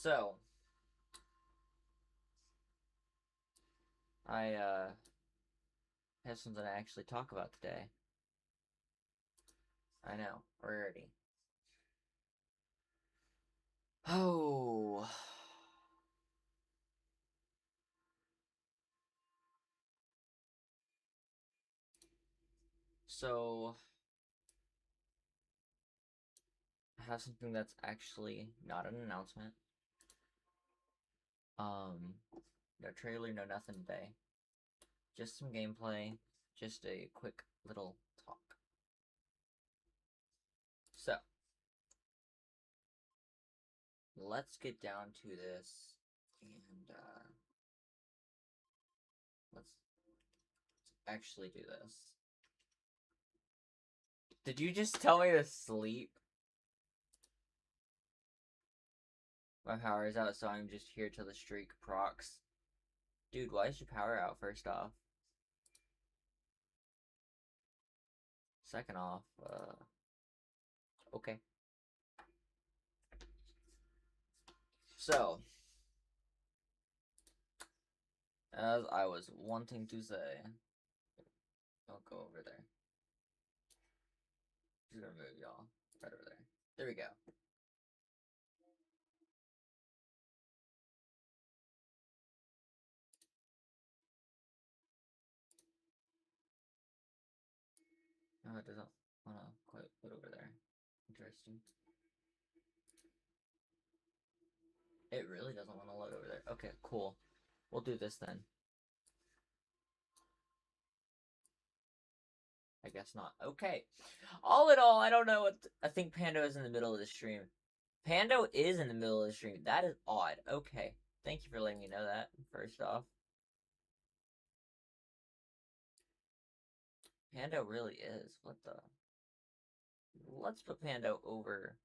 So, I have something to actually talk about today. I know, rarity. Oh. So, I have something that's actually not an announcement. No trailer, no nothing today. Just some gameplay, just a quick little talk. So, let's get down to this and let's actually do this. Did you just tell me to sleep? My power is out, so I'm just here till the streak procs. Dude, why is your power out, first off? Second off, okay. So, as I was wanting to say, I'll go over there. Just gonna move y'all right over there. There we go. No, it doesn't wanna quite put over there. Interesting. It really doesn't want to load over there. Okay, cool. We'll do this then. I guess not. Okay. All in all, I don't know what... I think Pando is in the middle of the stream. Pando is in the middle of the stream. That is odd. Okay. Thank you for letting me know that, first off. Pando really is. What the... Let's put Pando over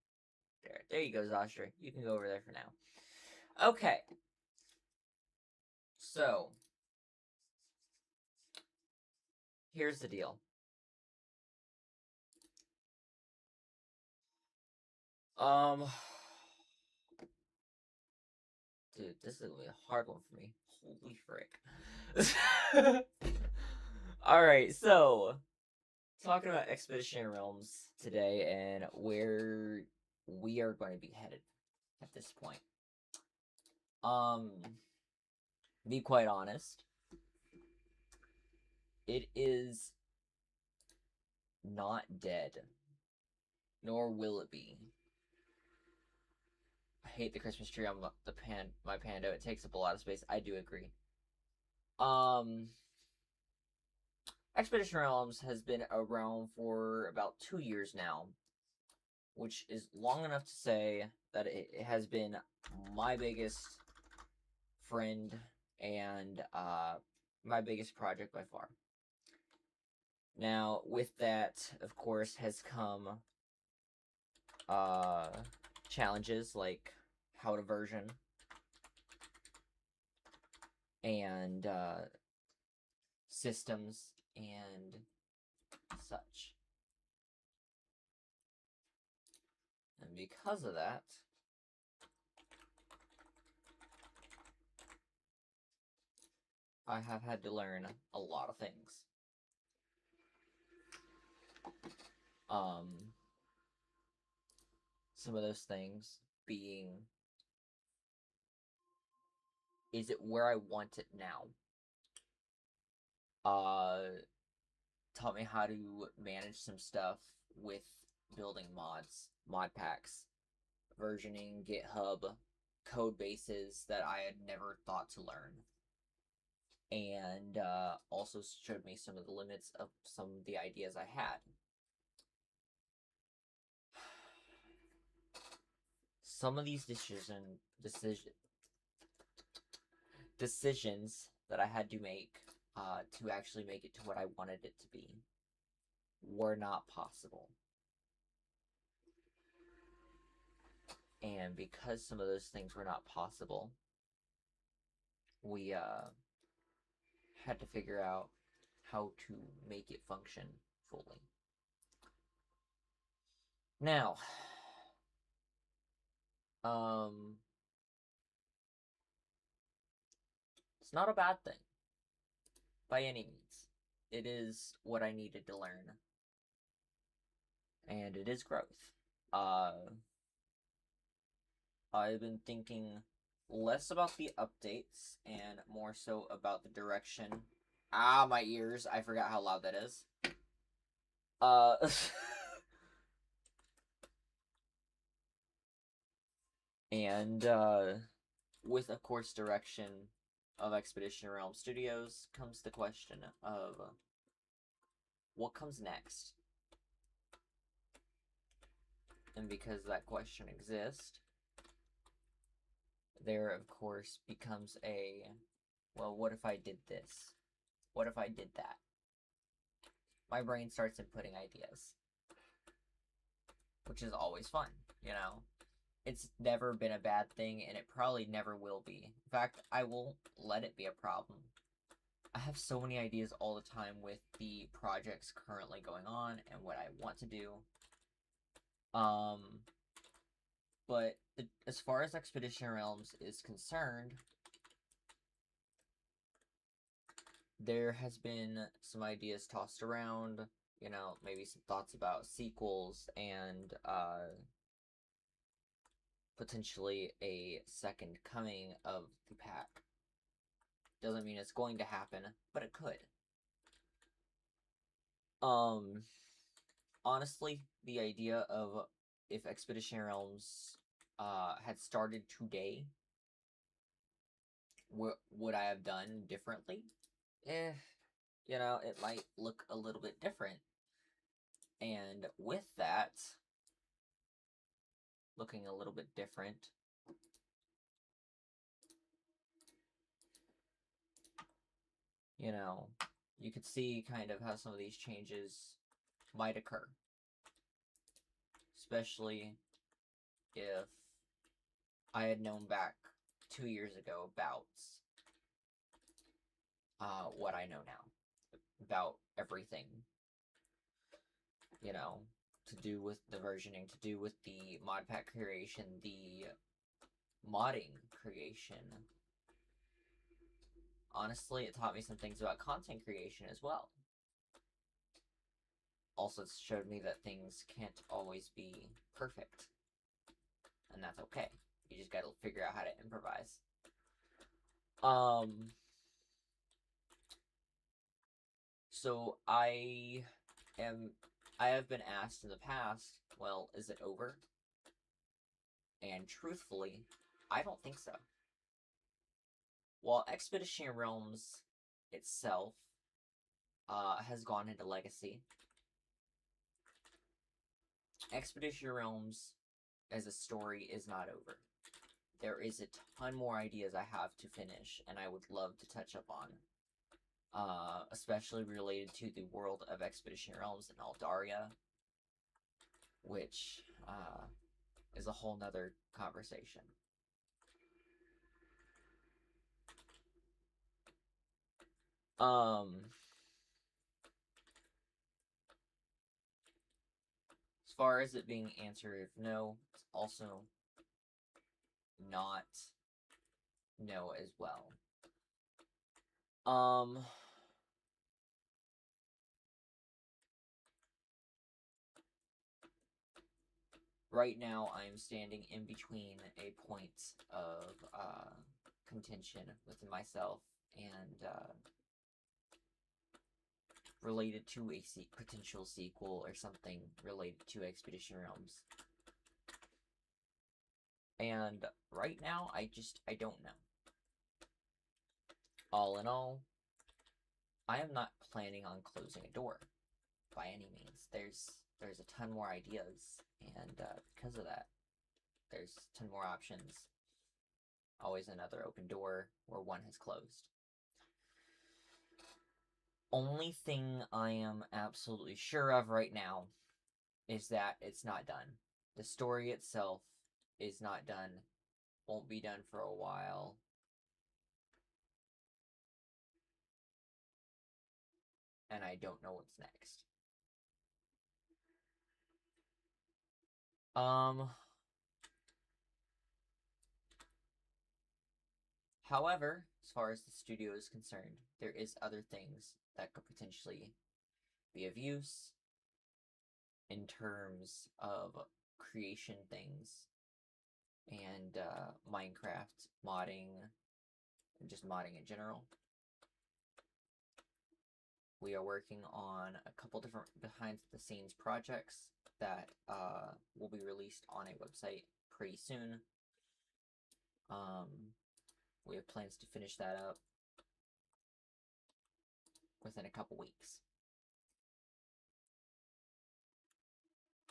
there. There you go, Zostra. You can go over there for now. Okay. So. Here's the deal. Dude, this is gonna be a hard one for me. Holy frick. Alright, so talking about Expeditionary Realms today and where we are going to be headed at this point. Be quite honest, it is not dead, nor will it be. I hate the Christmas tree on my Pando. It takes up a lot of space. I do agree. Expeditionary Realms has been around for about 2 years now, which is long enough to say that it has been my biggest friend and my biggest project by far. Now, with that, of course, has come challenges like how to version and systems and such. And because of that, I have had to learn a lot of things. Some of those things being, is it where I want it now? Taught me how to manage some stuff with building mods, mod packs, versioning, GitHub, code bases that I had never thought to learn. And also showed me some of the limits of some of the ideas I had. Some of these decisions that I had to make to actually make it to what I wanted it to be were not possible. And because some of those things were not possible, we had to figure out how to make it function fully. Now, It's not a bad thing by any means. It is what I needed to learn, and it is growth. Uh, I've been thinking less about the updates and more so about the direction. Ah, my ears. I forgot how loud that is. Uh, and, with, of course, direction of Expeditionary Realms Studios comes the question of what comes next? And because that question exists, there, of course, becomes a, well, what if I did this? What if I did that? My brain starts inputting ideas, which is always fun, you know? It's never been a bad thing, and it probably never will be. In fact, I won't let it be a problem. I have so many ideas all the time with the projects currently going on and what I want to do. But as far as Expedition Realms is concerned, there has been some ideas tossed around, you know, maybe some thoughts about sequels and potentially a second coming of the pack. Doesn't mean it's going to happen, but it could. Honestly, the idea of if Expedition Realms had started today, what would I have done differently? You know, it might look a little bit different. And with that, looking a little bit different, you know, you could see kind of how some of these changes might occur. Especially if I had known back 2 years ago about what I know now. About everything. You know, to do with the versioning, to do with the mod pack creation, the modding creation. Honestly, it taught me some things about content creation as well. Also, it showed me that things can't always be perfect. And that's okay. You just gotta figure out how to improvise. So I have been asked in the past, well, is it over? And truthfully, I don't think so. While Expeditionary Realms itself has gone into legacy, Expeditionary Realms as a story is not over. There is a ton more ideas I have to finish, and I would love to touch up on. Especially related to the world of Expeditionary Realms and Aldaria, which is a whole nother conversation. As far as it being answered no, it's also not no as well. Right now I'm standing in between a point of contention within myself and related to a potential sequel or something related to Expedition Realms. And right now, I don't know. All in all, I am not planning on closing a door by any means. There's a ton more ideas, and because of that, there's a ton more options. Always another open door where one has closed. Only thing I am absolutely sure of right now is that it's not done. The story itself is not done. Won't be done for a while. And I don't know what's next. However, as far as the studio is concerned, there is other things that could potentially be of use in terms of creation things and Minecraft modding and just modding in general. We are working on a couple different behind the scenes projects that will be released on a website pretty soon. We have plans to finish that up within a couple weeks.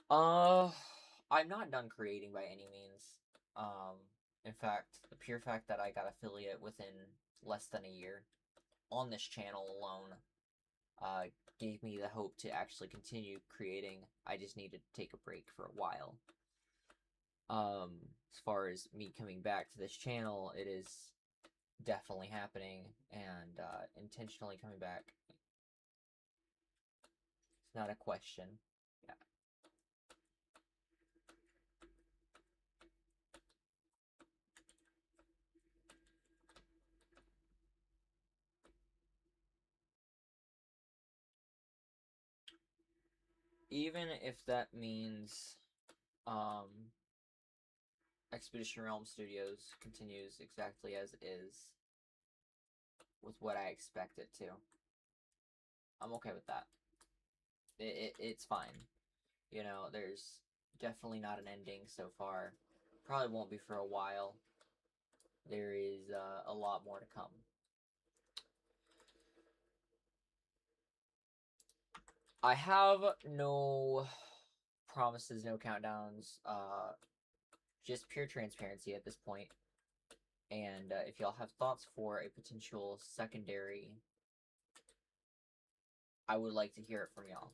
I'm not done creating by any means. In fact, the pure fact that I got affiliate within less than a year on this channel alone gave me the hope to actually continue creating. I just needed to take a break for a while. As far as me coming back to this channel, it is definitely happening, and intentionally coming back. It's not a question. Yeah. Even if that means Expeditionary Realms Studios continues exactly as it is, with what I expect it to, I'm okay with that. It's fine. You know, there's definitely not an ending so far. Probably won't be for a while. There is a lot more to come. I have no promises, no countdowns, just pure transparency at this point. And if y'all have thoughts for a potential secondary, I would like to hear it from y'all.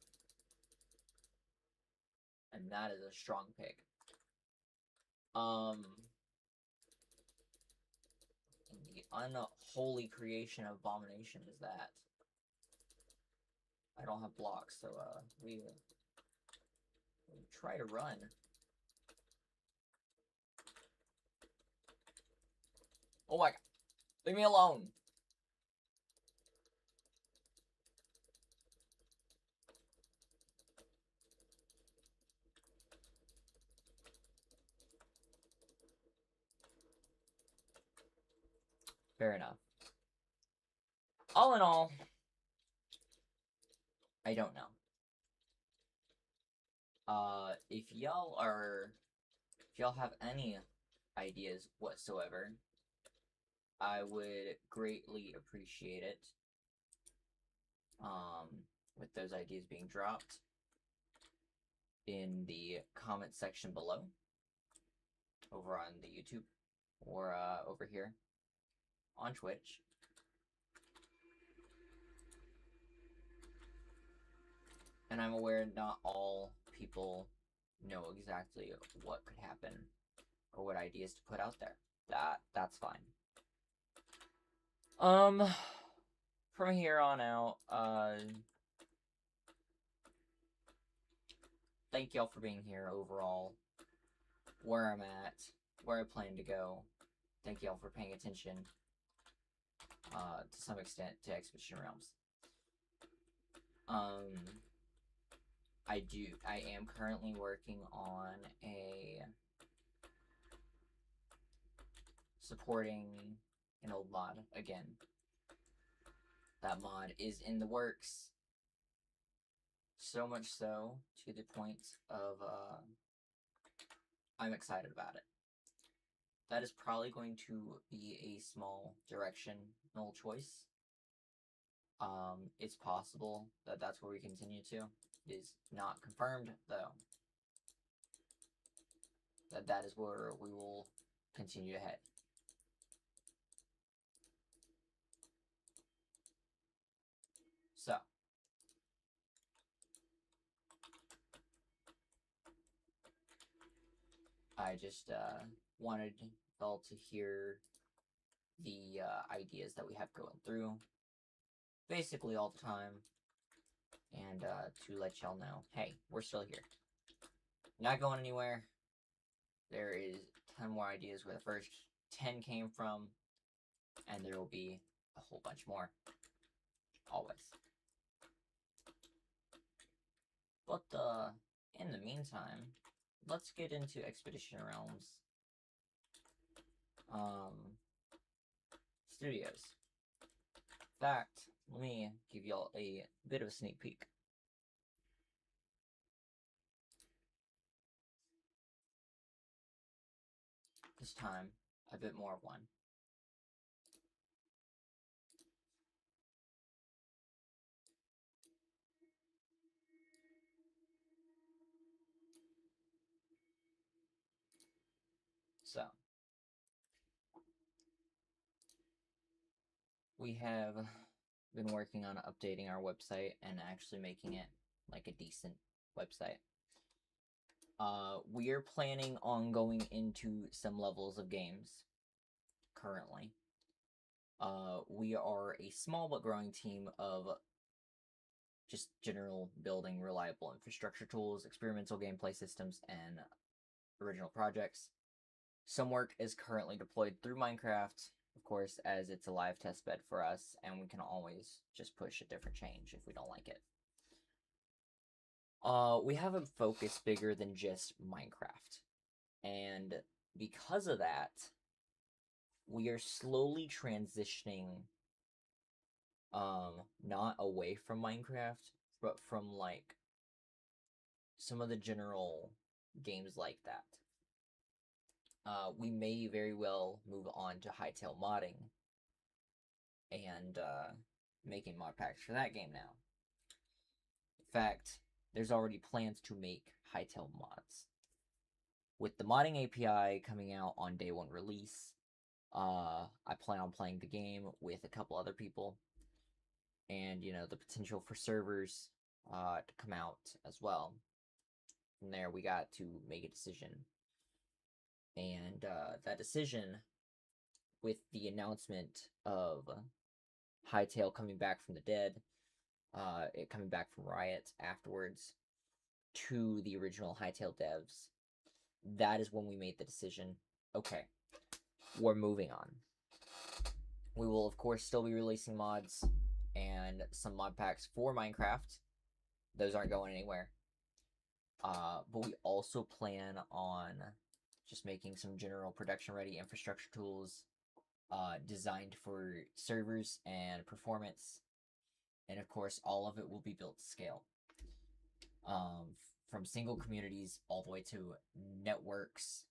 And that is a strong pick. The unholy creation of abomination is that. I don't have blocks, so we try to run. Oh my god. Leave me alone. Fair enough. All in all, I don't know. If y'all have any ideas whatsoever, I would greatly appreciate it. With those ideas being dropped in the comment section below, over on the YouTube, or over here on Twitch. And I'm aware not all people know exactly what could happen or what ideas to put out there. That's fine. From here on out, thank y'all for being here overall. Where I'm at, where I plan to go. Thank y'all for paying attention, to some extent, to Expeditionary Realms. I am currently working on a supporting an old mod again. That mod is in the works. So much so to the point of I'm excited about it. That is probably going to be a small directional choice. It's possible that that's where we continue to. It is not confirmed, though. That is where we will continue to head. So, I just wanted y'all to hear the ideas that we have going through basically all the time, and to let y'all know, hey, we're still here. Not going anywhere. There is a ton more ideas where the first 10 came from. And there will be a whole bunch more. Always. But, in the meantime, let's get into Expeditionary Realms. Studios. In fact, let me give y'all a bit of a sneak peek. This time, a bit more of one. So, we have been working on updating our website and actually making it like a decent website. We are planning on going into some levels of games currently. We are a small but growing team of just general building reliable infrastructure tools, experimental gameplay systems, and original projects. Some work is currently deployed through Minecraft, of course, as it's a live test bed for us, and we can always just push a different change if we don't like it. We have a focus bigger than just Minecraft, and because of that, we are slowly transitioning, not away from Minecraft, but from, like, some of the general games like that. We may very well move on to Hightail modding and making mod packs for that game now. In fact, there's already plans to make Hightail mods. With the modding API coming out on day one release, I plan on playing the game with a couple other people, and the potential for servers to come out as well. From there, we got to make a decision, and that decision, with the announcement of Hightail coming back from the dead, it coming back from Riot afterwards, to the original Hightail devs, that is when we made the decision, okay, we're moving on. We will, of course, still be releasing mods and some mod packs for Minecraft. Those aren't going anywhere. But we also plan on just making some general production-ready infrastructure tools designed for servers and performance. And of course, all of it will be built to scale. From single communities all the way to networks,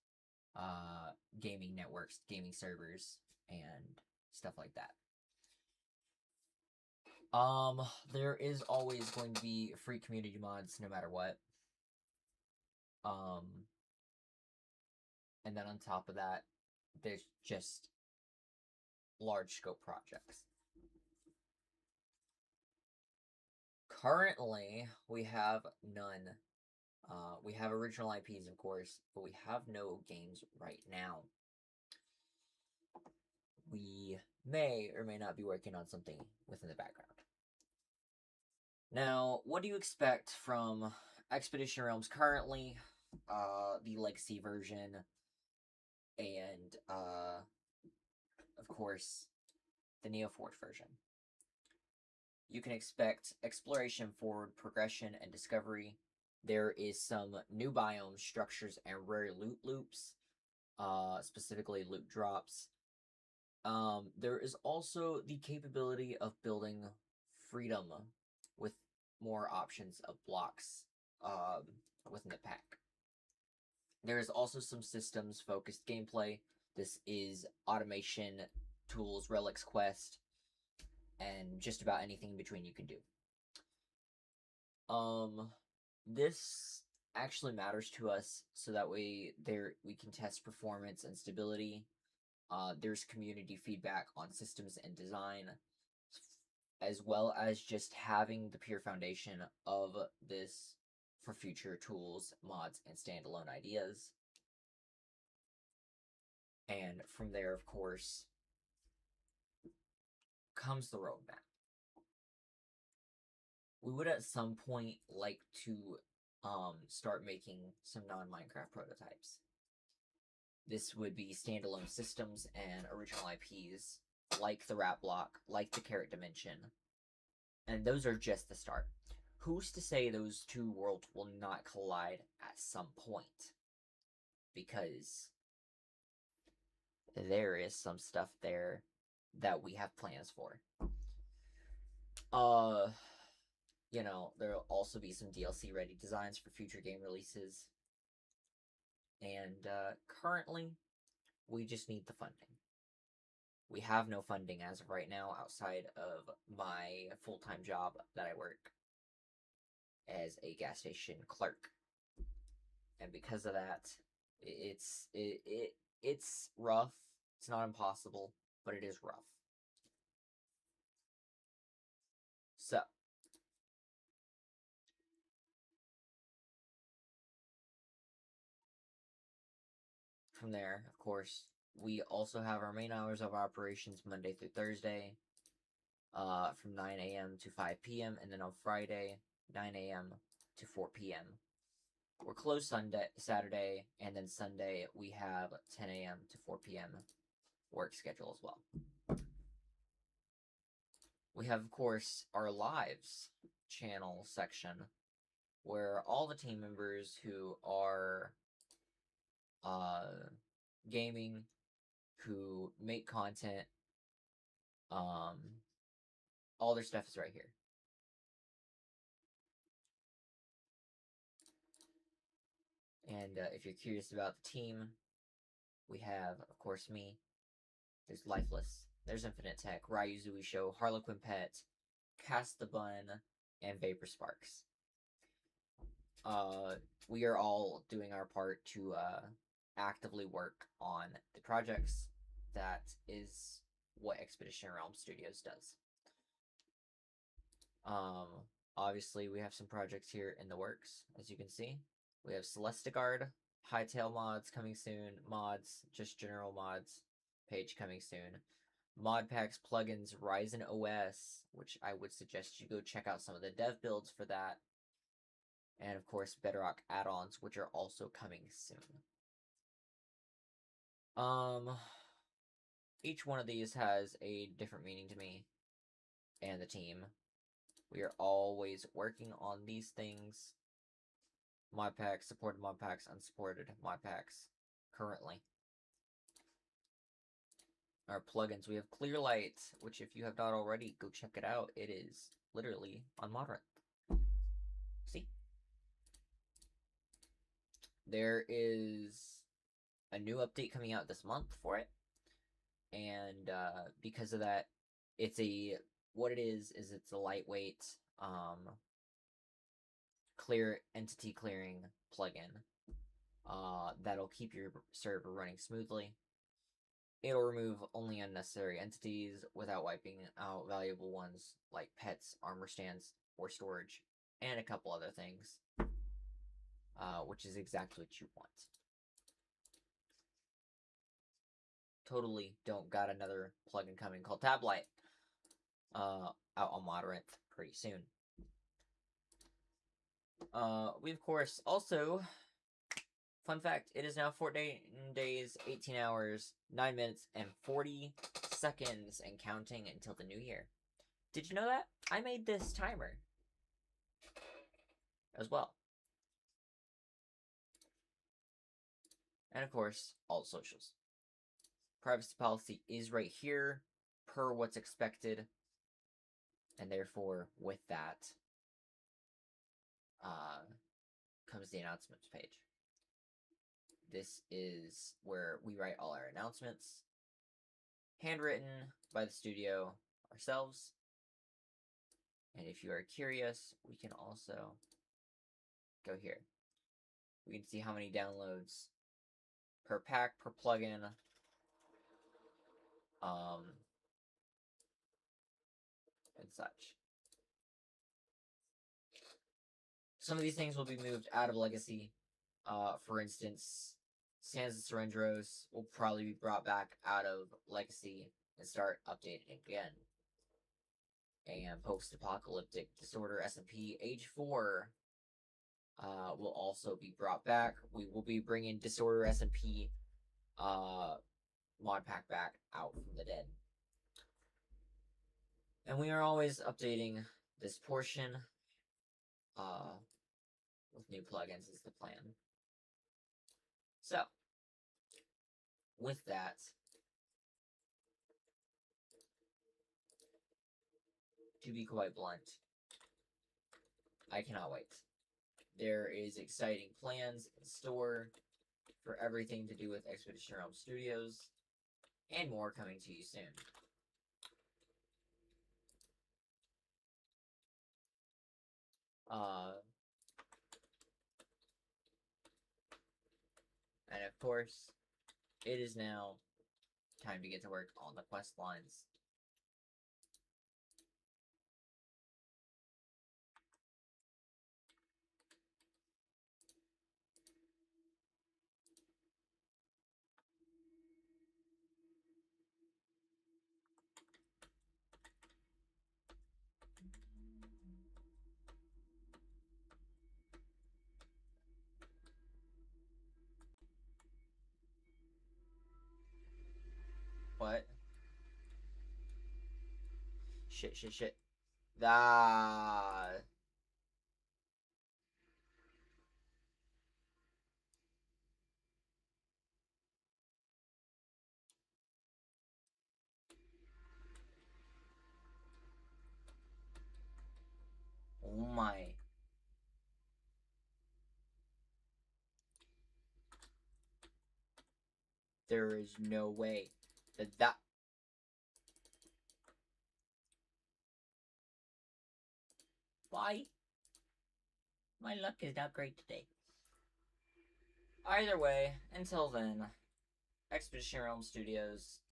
gaming networks, gaming servers, and stuff like that. There is always going to be free community mods no matter what. And then on top of that, there's just large scope projects. Currently, we have none. We have original IPs, of course, but we have no games right now. We may or may not be working on something within the background. Now, what do you expect from Expeditionary Realms currently, the Legacy version, and, of course, the Neoforge version? You can expect exploration, forward progression, and discovery. There is some new biomes, structures, and rare loot loops, specifically loot drops. There is also the capability of building freedom with more options of blocks within the pack. There is also some systems-focused gameplay. This is automation, tools, relics, quest, and just about anything in between you can do. This actually matters to us, so that way we can test performance and stability. There's community feedback on systems and design, as well as just having the pure foundation of this for future tools, mods, and standalone ideas. And from there, of course, comes the roadmap. We would at some point like to start making some non-Minecraft prototypes. This would be standalone systems and original IPs like the Rat Block, like the Carrot Dimension. And those are just the start. Who's to say those two worlds will not collide at some point? Because there is some stuff there that we have plans for. There'll also be some DLC ready designs for future game releases. And currently, we just need the funding. We have no funding as of right now outside of my full-time job that I work as a gas station clerk. And because of that, it's rough. It's not impossible, but it is rough. So, from there, of course, we also have our main hours of operations Monday through Thursday, from 9 a.m. to 5 p.m., and then on Friday, 9 a.m. to 4 p.m. We're closed Saturday, and then Sunday we have 10 a.m. to 4 p.m. work schedule as well. We have, of course, our lives channel section, where all the team members who are gaming, who make content, all their stuff is right here. And if you're curious about the team, we have, of course, me. There's Lifeless. There's Infinite Tech, Ryuzui Show, Harlequin Pet, Cast the Bun, and Vapor Sparks. We are all doing our part to actively work on the projects. That is what Expeditionary Realms Studios does. Obviously, we have some projects here in the works, as you can see. We have Celestigard, Hightail mods coming soon, just general mods, page coming soon. Mod packs, plugins, Ryzen OS, which I would suggest you go check out some of the dev builds for that. And of course, Bedrock add-ons, which are also coming soon. Each one of these has a different meaning to me and the team. We are always working on these things. Mod packs, supported mod packs, unsupported mod packs, currently. Our plugins, we have Clearlight, which if you have not already, go check it out. It is literally on Modern. See? There is a new update coming out this month for it. And because of that, it's what it is it's a lightweight clear entity clearing plugin that'll keep your server running smoothly. It'll remove only unnecessary entities without wiping out valuable ones like pets, armor stands, or storage, and a couple other things, which is exactly what you want. Totally don't got another plugin coming called Tablight out on Moderate pretty soon. We, of course, also, fun fact, it is now 14 days, 18 hours, 9 minutes, and 40 seconds and counting until the new year. Did you know that? I made this timer as well. And, of course, all socials. Privacy policy is right here, per what's expected. And therefore, with that, comes the announcements page. This is where we write all our announcements, handwritten by the studio ourselves. And if you are curious, we can also go here. We can see how many downloads per pack, per plugin, and such. Some of these things will be moved out of Legacy. For instance, Sands of Serendros will probably be brought back out of Legacy and start updating again. And Post-Apocalyptic Disorder SMP Age 4 will also be brought back. We will be bringing Disorder SMP mod pack back out from the dead. And we are always updating this portion with new plugins is the plan. So, with that, to be quite blunt, I cannot wait. There is exciting plans in store for everything to do with Expeditionary Realms Studios, and more coming to you soon. And of course, it is now time to get to work on the quest lines. What? Shit. Ah. Oh my. There is no way that. Why? My luck is not great today. Either way, until then, Expeditionary Realms Studios